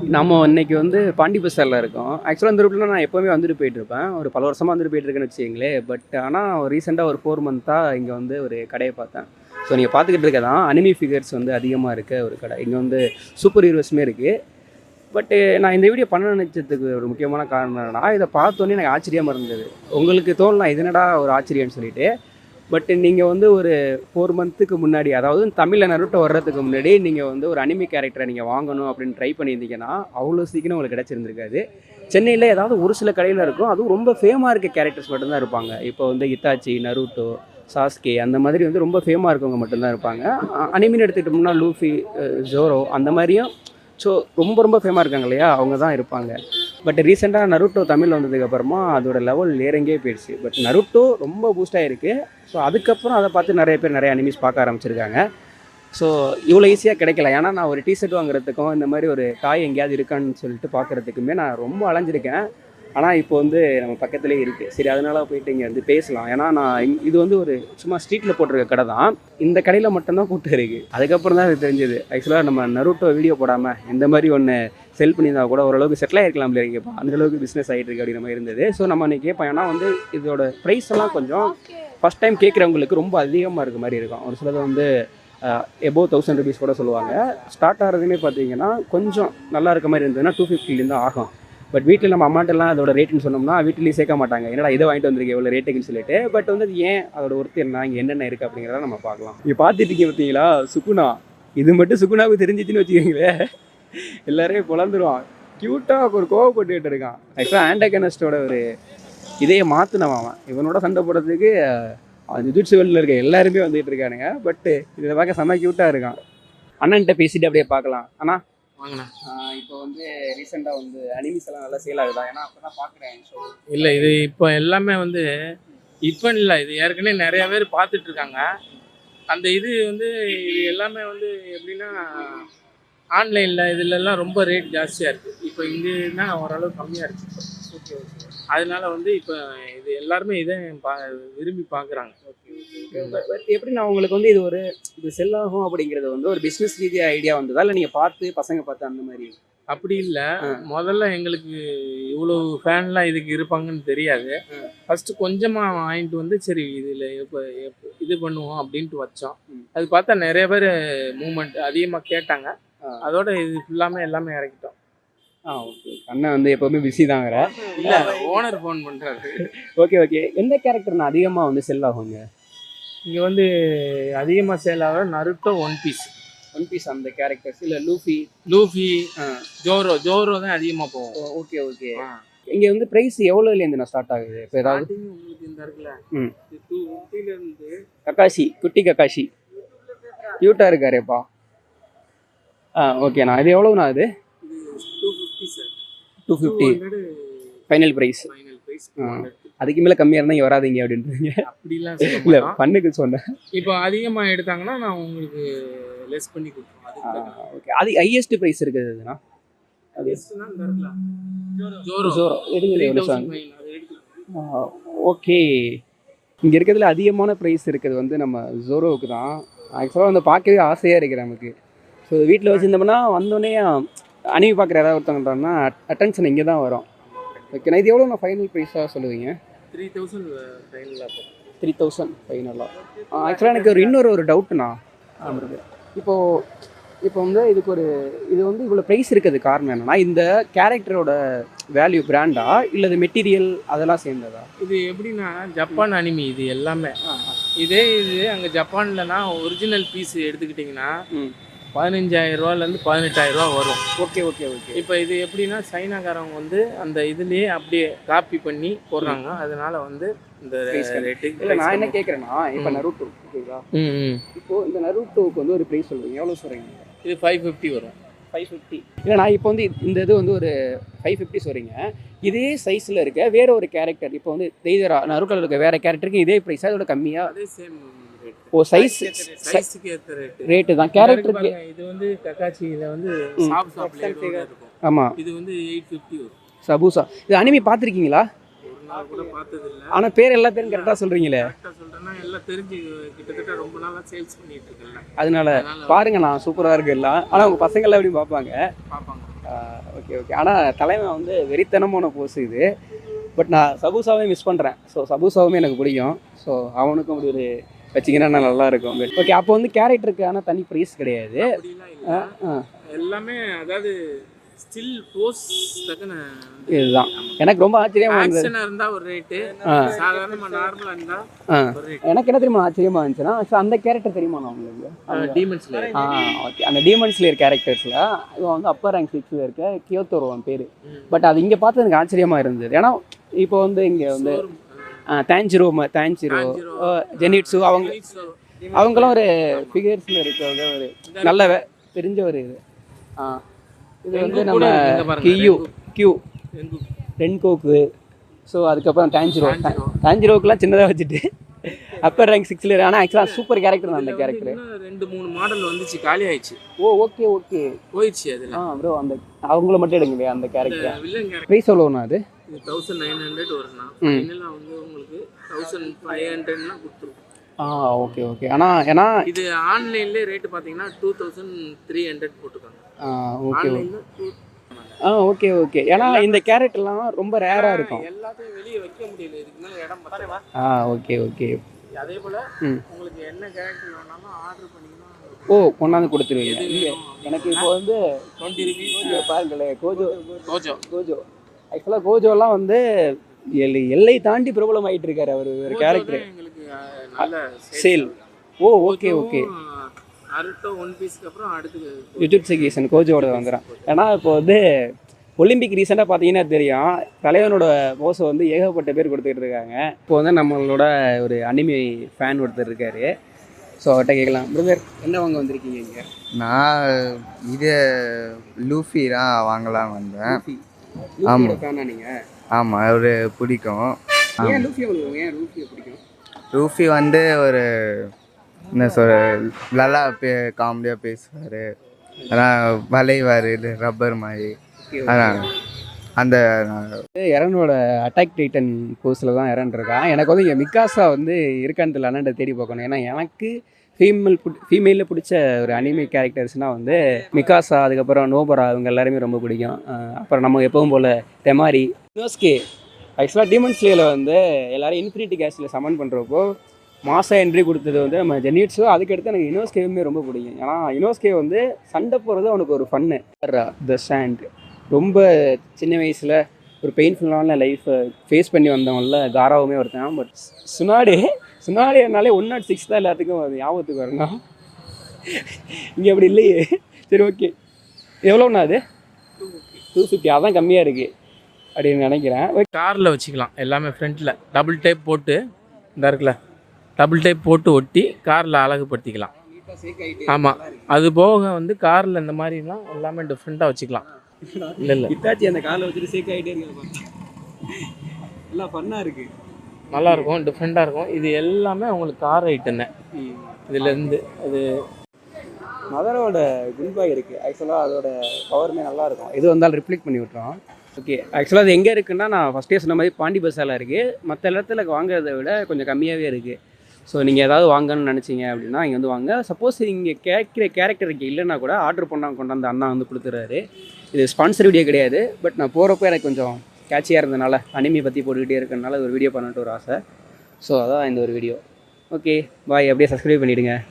நம்ம இன்னைக்கு வந்து பாண்டி பஸாரில் இருக்கோம். ஆக்சுவலாக இந்த ரூட்ல நான் எப்போவுமே வந்துட்டு போயிட்டுருப்பேன். ஒரு பல வருஷமா வந்துட்டு போயிட்டுருக்கேன்னு வச்சுக்கங்களேன். பட் ஆனால் ரீசெண்டாக ஒரு 4 மந்த்தாக இங்கே வந்து ஒரு கடைய பார்த்தேன். ஸோ நீங்கள் பார்த்துக்கிட்டு இருக்க தான் அனிமி ஃபிகர்ஸ் வந்து அதிகமாக இருக்க ஒரு கடை. இங்கே வந்து சூப்பர் ஹீரோஸுமே இருக்குது. பட்டு நான் இந்த வீடியோ பண்ண நினச்சதுக்கு ஒரு முக்கியமான காரணம் என்னன்னா, இதை பார்த்தோன்னே எனக்கு ஆச்சரியமாக இருந்தது. உங்களுக்கு தோணலாம் இது என்னடா ஒரு ஆச்சரியம்னு சொல்லிட்டு. பட் நீங்கள் வந்து ஒரு 4 மந்த்துக்கு முன்னாடி, அதாவது தமிழில் நருட்டோ வர்றதுக்கு முன்னாடி நீங்கள் வந்து ஒரு அனிமி கேரக்டரை நீங்கள் வாங்கணும் அப்படின்னு ட்ரை பண்ணியிருந்தீங்கன்னா அவ்வளோ சீக்கிரம் உங்களுக்கு கிடச்சிருந்துருக்காது. சென்னையில் ஏதாவது ஒரு சில கடையில் இருக்கும், அதுவும் ரொம்ப ஃபேமாக இருக்க கேரக்டர்ஸ் மட்டும்தான் இருப்பாங்க. இப்போ வந்து இத்தாச்சி, நருட்டோ, சாஸ்கே அந்த மாதிரி வந்து ரொம்ப ஃபேமாக இருக்கவங்க மட்டும்தான் இருப்பாங்க. அனிமின்னு எடுத்துக்கிட்டோம்னா லூஃபி, ஜோரோ அந்த மாதிரியும் ஸோ ரொம்ப ரொம்ப ஃபேமாக இருக்காங்க இல்லையா, அவங்க தான் இருப்பாங்க. பட் ரீசெண்டாக நருட்டோ தமிழில் வந்ததுக்கப்புறமா அதோட லெவல் ஏறங்கே போயிடுச்சு. பட் நருட்டோ ரொம்ப பூஸ்ட் ஆகிருக்கு. ஸோ அதுக்கப்புறம் அதை பார்த்து நிறைய பேர் நிறைய அனிமீஸ் பார்க்க ஆரம்பிச்சிருக்காங்க. ஸோ இவ்வளோ ஈஸியாக கிடைக்கல. ஏன்னா நான் ஒரு டிஷர்ட் வாங்குறதுக்கும் இந்த மாதிரி ஒரு டாய் எங்கேயாவது இருக்கான்னு சொல்லிட்டு பார்க்குறதுக்குமே நான் ரொம்ப அலைஞ்சிருக்கேன். ஆனால் இப்போ வந்து நம்ம பக்கத்துலேயே இருக்குது. சரி அதனால போயிட்டு இங்கே வந்து பேசலாம். ஏன்னா நான் இது வந்து ஒரு சும்மா ஸ்ட்ரீட்டில் போட்டிருக்க கடை தான். இந்த கடையில் மட்டும்தான் கூட்டம் இருக்குது. அதுக்கப்புறம் தான் அது தெரிஞ்சது. ஆக்சுவலாக நம்ம நருட்டோ வீடியோ போடாமல் இந்த மாதிரி ஒன்று செல் பண்ணியிருந்தா கூட ஓரளவுக்கு செட்டில் ஆகிருக்கலாம் இல்லைங்கப்பா, அந்தளவுக்கு பிஸ்னஸ் ஆகிட்டு இருக்கு அப்படிங்கிற மாதிரி இருந்தது. ஸோ நம்ம அன்றைக்கி கேட்போம். ஏன்னா வந்து இதோட ப்ரைஸ் எல்லாம் கொஞ்சம் ஃபஸ்ட் டைம் கேட்குறவங்களுக்கு ரொம்ப அதிகமாக இருக்க மாதிரி இருக்கும். ஒரு சிலது வந்து எபோவ் 1000 rupees கூட சொல்லுவாங்க. ஸ்டார்ட் ஆகிறதுமே பார்த்தீங்கன்னா கொஞ்சம் நல்லா இருக்க மாதிரி இருந்ததுன்னா 250 ஆகும். பட் வீட்டில் நம்ம அம்மாட்டெல்லாம் அதோட ரேட்டுன்னு சொன்னோம்னா வீட்டிலேயே சேர்க்க மாட்டாங்க. என்னடா இதை வாங்கிட்டு வந்திருக்கேன் எவ்வளோ ரேட்டுக்குன்னு சொல்லிட்டு. பட் வந்து அது ஏன் அதோட ஒர்த்து என்ன, இங்கே என்னென்ன இருக்குது அப்படிங்கிறத நம்ம பார்க்கலாம். இங்கே பார்த்துட்டு இருக்கீங்க பார்த்தீங்களா சுகுணா. இது மட்டும் சுகுணாவுக்கு தெரிஞ்சிச்சுன்னு வச்சுக்கோங்களேன், எல்லாருமே புலந்துருவான். க்யூட்டாக ஒரு கோவப்பட்டுக்கிட்டு இருக்கான். ஆக்சுவலாக ஆண்டகனஸ்டோட ஒரு இதையே மாற்றினவன். இவனோட சண்டை போடுறதுக்கு ஜுஜுட்சு வேர்ல்டில் இருக்க எல்லாருமே வந்துகிட்டு இருக்கானுங்க. பட்டு இதை பார்க்க செம்ம க்யூட்டாக இருக்கான். அண்ணன்கிட்ட பேசிட்டு அப்படியே பார்க்கலாம். ஆனால் வாங்கண்ணா. இப்போ வந்து ரீசெண்டாக வந்து அனிமிஸ் எல்லாம் நல்லா சேல் ஆகுதா? ஏன்னா அப்போ தான் பார்க்குறேன். ஸோ இல்லை, இது இப்போ எல்லாமே வந்து இப்போ இல்லை, இது ஏற்கனவே நிறைய பேர் பார்த்துட்டு இருக்காங்க. அந்த இது வந்து இது எல்லாமே வந்து எப்படின்னா ஆன்லைனில் இதுலலாம் ரொம்ப ரேட் ஜாஸ்தியாக இருக்குது. இப்போ இங்கேனா ஓரளவு கம்மியாக இருக்குது. Okay okay. அதனால வந்து இப்போ இது எல்லாருமே இதை விரும்பி பார்க்குறாங்க. பட் எப்படி நான் உங்களுக்கு வந்து இது செல் ஆகும் அப்படிங்கிறது வந்து ஒரு பிஸ்னஸ் ரீதியாக ஐடியா வந்ததா, இல்லை நீங்கள் பார்த்து பசங்க பார்த்து அந்த மாதிரி? அப்படி இல்லை, முதல்ல எங்களுக்கு இவ்வளோ ஃபேன்லாம் இதுக்கு இருப்பாங்கன்னு தெரியாது. ஃபஸ்ட்டு கொஞ்சமாக வாங்கிட்டு வந்து சரி இதில் இப்போ இது பண்ணுவோம் அப்படின்ட்டு வச்சோம். அது பார்த்தா நிறைய பேர் மூமெண்ட் அதிகமாக கேட்டாங்க. அதோட இது ஃபுல்லாமே எல்லாமே இறக்கிட்டோம். ஓகே. அண்ணன் வந்து எப்போவுமே பிஸி தாங்கிற. இல்லை, ஓனர் ஃபோன் பண்ணுறாரு. Okay okay. எந்த கேரக்டர் நான் அதிகமாக வந்து செல் ஆகுங்க? இங்கே வந்து அதிகமாக சேல் ஆகிற நருட்டோ, ஒன் பீஸ் அந்த கேரக்டர்ஸ், இல்லை லூஃபி, ஜோரோ தான் அதிகமாக போகும். Okay okay. இங்கே வந்து ப்ரைஸ் எவ்வளோலேருந்து நான் ஸ்டார்ட் ஆகுது? இப்போ ஏதாவது உங்களுக்கு இந்த இருக்குல்ல 250 கக்காஷி, குட்டி கக்காஷி க்யூட்டாக இருக்காரேப்பா. ஓகேண்ணா. இது எவ்வளோண்ணா? இது 250 சார். 250 final price. அதுக்கு மேலே கம்மியாக இருந்தால் இங்கே வராதிங்க அப்படின்றீங்க? அப்படிலாம் இல்லை, பண்ணுக்கு சொன்னேன். இப்போ அதிகமாக எடுத்தாங்கன்னா நான் உங்களுக்கு லெஸ் பண்ணி கொடுப்போம். ஓகே. அது ஹையஸ்ட் ப்ரைஸ் இருக்குதுண்ணா? ஜோரோ ஓகே. இங்கே இருக்கிறதுல அதிகமான ப்ரைஸ் இருக்குது வந்து நம்ம ஜோரோவுக்கு தான். ஆக்சுவலாக வந்து பார்க்கவே ஆசையாக இருக்குது நமக்கு. ஸோ வீட்டில் வச்சுருந்தோம்னா வந்தோடனே அனிமி பார்க்குற ஏதாவது ஒருத்தவங்கன்னா அட்டென்ஷன் இங்கே தான் வரும். ஓகேண்ணா. இது எவ்வளோ நான் ஃபைனல் ப்ரைஸாக சொல்லுவீங்க? 3000 ஃபைனலாக. 3000 ஃபைனலாக. ஆக்சுவலாக எனக்கு இன்னொரு டவுட்டுண்ணா. இப்போ வந்து இது வந்து இவ்வளோ ப்ரைஸ் இருக்கிறது காரணம் என்னன்னா, இந்த கேரக்டரோட வேல்யூ பிராண்டா இல்லை இது மெட்டீரியல் அதெல்லாம் சேர்ந்ததா? இது எப்படின்னா ஜப்பான் அனிமி இது எல்லாமே. இது அங்கே ஜப்பான்லனா ஒரிஜினல் பீஸ் எடுத்துக்கிட்டிங்கன்னா 15,000 ரூபாலேருந்து 18,000 ரூபா வரும். Okay okay okay. இப்போ இது எப்படின்னா சைனாக்காரவங்க வந்து அந்த இதுலேயே அப்படியே காப்பி பண்ணி போடுறாங்க. அதனால வந்து இந்த ரேட்டு. இல்லை, நான் என்ன கேட்குறேன்னா, இப்போ நருட்டோ ஓகேங்களா? இப்போ இந்த நருட்டோவுக்கு வந்து ஒரு ப்ரைஸ் சொல்லுவீங்க, எவ்வளோ சொல்கிறீங்க? இது 550 வரும். 550. இல்லை, நான் இப்போ வந்து இந்த இது வந்து ஒரு 550 சொல்கிறீங்க. இதே சைஸில் இருக்க வேற ஒரு கேரக்டர் இப்போ வந்து நருட்டோவில் இருக்க வேற கேரக்டருக்கு இதே ப்ரைஸாக அதோட கம்மியாக? அதே சேம். ஓ, சைஸுக்கு ஏற்ற ரேட்டு தான் கேரக்டருக்கு. இது வந்து கக்காச்சியில் வந்து இருக்கும். ஆமாம். இது வந்து 850 வரும். சபூசா. இது அனிமி பார்த்துருக்கீங்களா? கூட பார்த்ததில்ல. ஆனால் பேர் எல்லா பேரும் கரெக்டாக சொல்கிறீங்களே. சொல்கிறேன்னா எல்லாம் தெரிஞ்சு கிட்டத்தட்ட ரொம்ப நாளாக சேல்ஸ் பண்ணிட்டு இருக்கேன். அதனால பாருங்க, நான் சூப்பராக இருக்கு எல்லாம். ஆனால் உங்கள் பசங்கள்லாம் எப்படி பார்ப்பாங்க? Okay okay. ஆனால் தலைவன் வந்து வெறித்தனமான போஸ் இது. பட் நான் சபூசாவே மிஸ் பண்ணுறேன். ஸோ சபூசாவுமே எனக்கு பிடிக்கும். ஸோ அவனுக்கும் அப்படி ஒரு வச்சிங்கன்னா நல்லா இருக்கும். ஓகே, அப்போ வந்து கேரக்டருக்கு ஆனால் தனி ப்ரைஸ் கிடையாது. அப்படிலாம் இல்லை, எல்லாமே அதாவது ஸ்டில் போஸ் டக்குன்னு இதுதான் எனக்கு ரொம்ப ஆச்சரியமாக இருந்தது. ஆக்ஷனா இருந்தா ஒரு ரேட்டு, சாதாரணமா நார்மலா இருந்தா ஒரு ரேட். எனக்கு என்ன தெரியுமா ஆச்சரியமாக இருந்துச்சுன்னா, actually அந்த கேரக்டர் தெரியுமா நான் உங்களுக்கு? Demon slayer. ஓகே, அந்த டீமன் ஸ்லேயர் கேரக்டர்ஸில் இவன் வந்து அப்பர் ரேங்க் 6ல் இருக்க கியோத்தோரோவன் பேர். பட் அது இங்கே பார்த்து எனக்கு ஆச்சரியமாக இருந்தது. ஏன்னா இப்போ வந்து இங்கே வந்து தான்ஜிரோ ஜெனிட்ஸு அவங்களும் ஒரு ஃபிகர்ஸில் இருக்கிறது ஒரு நல்ல தெரிஞ்ச ஒரு இது. இது வந்து நம்ம கியூ ரென்கோக்கு. ஸோ அதுக்கப்புறம் தான்ஜிரோக்கெலாம் சின்னதாக வச்சுட்டு அப்பர் ரேங்க் 6ல். ஆனால் ஆக்சுவலாக சூப்பர் கேரக்டர் தான் அந்த கேரக்டர். 2-3 மாடல் வந்துச்சு, காலி ஆயிடுச்சு. ஓகே ஓகே, போயிடுச்சு. அதில் ப்ரோ அந்த அவங்கள மட்டும் எடுங்க அந்த கேரக்டர். வில்லன் கேரக்டர் ப்ரைஸ் எவ்வளோண்ணா அது? 1900 வரும்னா, ஃபைனலாக வந்து உங்களுக்கு 1500 கொடுத்துருவோம். Okay okay. ஆனால் ஏன்னா இது ஆன்லைன்லேயே ரேட்டு பார்த்தீங்கன்னா 2300 போட்டுருக்காங்க. Okay okay okay. ஏன்னா இந்த கேரக்டர்லாம் ரொம்ப ரேராக இருக்கும். எல்லாத்தையும் வெளியே வைக்க முடியல, இதுக்கு மேலே இடம் பத்தல. Okay okay. அதே போல் உங்களுக்கு என்ன கேரக்டர் வேணாலும் ஆர்டர் பண்ணிங்கன்னா கொண்டாந்து கொடுத்துருவீங்க. இல்லை எனக்கு இப்போ வந்து 20 rupees பாருங்களேன், கோஜோ ஆக்சுவலாக கோஜோலாம் வந்து எல்லை தாண்டி பிரபலம் ஆகிட்டு இருக்காரு அவர் ஒரு கேரக்டர். எங்களுக்கு நல்ல sale. Okay okay. Naruto One பீஸ்க்கு அப்புறம் அடுத்து யுஜுட்சு கோஜோட வந்துடும். ஏன்னா இப்போ வந்து ஒலிம்பிக் ரீசெண்டாக பார்த்தீங்கன்னா தெரியும், தலைவனோட போஸை வந்து ஏகப்பட்ட பேர் கொடுத்துட்டு இருக்காங்க. இப்போ வந்து நம்மளோட ஒரு அனிமே ஃபேன் ஒருத்தர் இருக்காரு. ஸோ அவர்கிட்ட கேட்கலாம், பிரதர் என்ன வாங்க வந்திருக்கீங்க இங்கே? நான் இது லூஃபி தான் வாங்கலாம் வந்தேன். ஆமாம் ஃபேனா நீங்கள்? ஆமாம், அவரு பிடிக்கும். ஏன் லூஃபியை உங்களுக்கு ஏன் லூஃபியை பிடிக்கும்? லூஃபி வந்து ஒரு என்ன சொல்ற நல்லா காமெடியாக பேசுவார், அதான் வளைவார், இது ரப்பர் மாதிரி. அதான் அந்த எரனோட அட்டாக் டைட்டன் கோர்ஸில் தான் எரன் இருக்கான். எனக்கு வந்து இங்கே மிக்காசா வந்து இருக்கான்னு தெரியல, அண்ணன்ட்ட தேடி பார்க்கணும். ஏன்னா எனக்கு ஃபீமேலில் பிடிச்ச ஒரு அனிமே கேரக்டர்ஸ்னால் வந்து மிக்காசா, அதுக்கப்புறம் நோபரா, இவங்க எல்லாருமே ரொம்ப பிடிக்கும். அப்புறம் நம்ம எப்பவும் போல் தெமாரி, யுனோஸ்கே. ஆக்சுவலாக டீமன் ஸ்லேயரில் வந்து எல்லோரும் இன்ஃபினிட்டி கேஸில் சமன் பண்ணுறப்போ மாதம் என்ட்ரி கொடுத்தது வந்து நம்ம ஜெனிட்ஸோ. அதுக்கடுத்து எனக்கு யுனோஸ்கேவுமே ரொம்ப பிடிக்கும். ஏன்னா யுனோஸ்கே வந்து சண்டை போகிறது அவனுக்கு ஒரு ஃபன்னு. த ஸ்டாண்ட் ரொம்ப சின்ன வயசில் ஒரு பெயின்ஃபுல்லான லைஃப்பை ஃபேஸ் பண்ணி வந்தவங்கள காராவுமே ஒருத்தன். பட் சுனாடினாலே 106 தான் எல்லாத்துக்கும் அது ஞாபகத்துக்கு வரணும். இங்கே அப்படி இல்லையே. சரி ஓகே, எவ்வளோண்ணா அது? 250. அதான் கம்மியாக இருக்குது அப்படின்னு நினைக்கிறேன். காரில் வச்சுக்கலாம் எல்லாமே. ஃப்ரண்ட்டில் டபுள் டைப் போட்டு இந்த இருக்குல்ல, டபுள் டைப் போட்டு ஒட்டி காரில் அழகுபடுத்திக்கலாம். ஆமாம், அது போக வந்து காரில் இந்த மாதிரிலாம் எல்லாமே டிஃப்ரெண்ட்டாக வச்சுக்கலாம். இல்லை இத்தாச்சி அந்த காரில் வச்சுட்டு சேக் ஆகிட்டே இருக்கு, எல்லாம் ஃபன்னாக இருக்குது, நல்லாயிருக்கும், டிஃப்ரெண்ட்டாக இருக்கும். இது எல்லாமே உங்களுக்கு கார் ஐட்டம் தான். இதுலேருந்து அது மதரோட குட்பாய் இருக்குது. ஆக்சுவலாக அதோட பவருமே நல்லாயிருக்கும். இது வந்தாலும் ரிஃப்ளெக்ட் பண்ணி விட்டுரும். ஓகே, ஆக்சுவலாக அது எங்கே இருக்குன்னா, நான் ஃபஸ்ட்டே சொன்ன மாதிரி பாண்டி பஸாரில் இருக்குது. மற்ற இடத்துல வாங்குறதை விட கொஞ்சம் கம்மியாகவே இருக்குது. ஸோ நீங்கள் ஏதாவது வாங்கணும்னு நினச்சிங்க அப்படின்னா இங்கே வந்து வாங்க. சப்போஸ் இங்கே கேட்குற கேரக்டருக்கு இல்லைன்னா கூட ஆர்டர் பண்ணால் கொண்டாந்து அண்ணா வந்து கொடுத்துறாரு. இது ஸ்பான்சர் வீடியோ கிடையாது. பட் நான் போகிறப்போ எனக்கு கொஞ்சம் கேட்சியாக இருந்ததுனால, அனிமி பற்றி போட்டுக்கிட்டே இருக்கிறதுனால ஒரு வீடியோ பண்ணட்டு ஒரு ஆசை. ஸோ அதான் இந்த ஒரு வீடியோ. ஓகே பாய், அப்படியே சப்ஸ்கிரைப் பண்ணிவிடுங்க.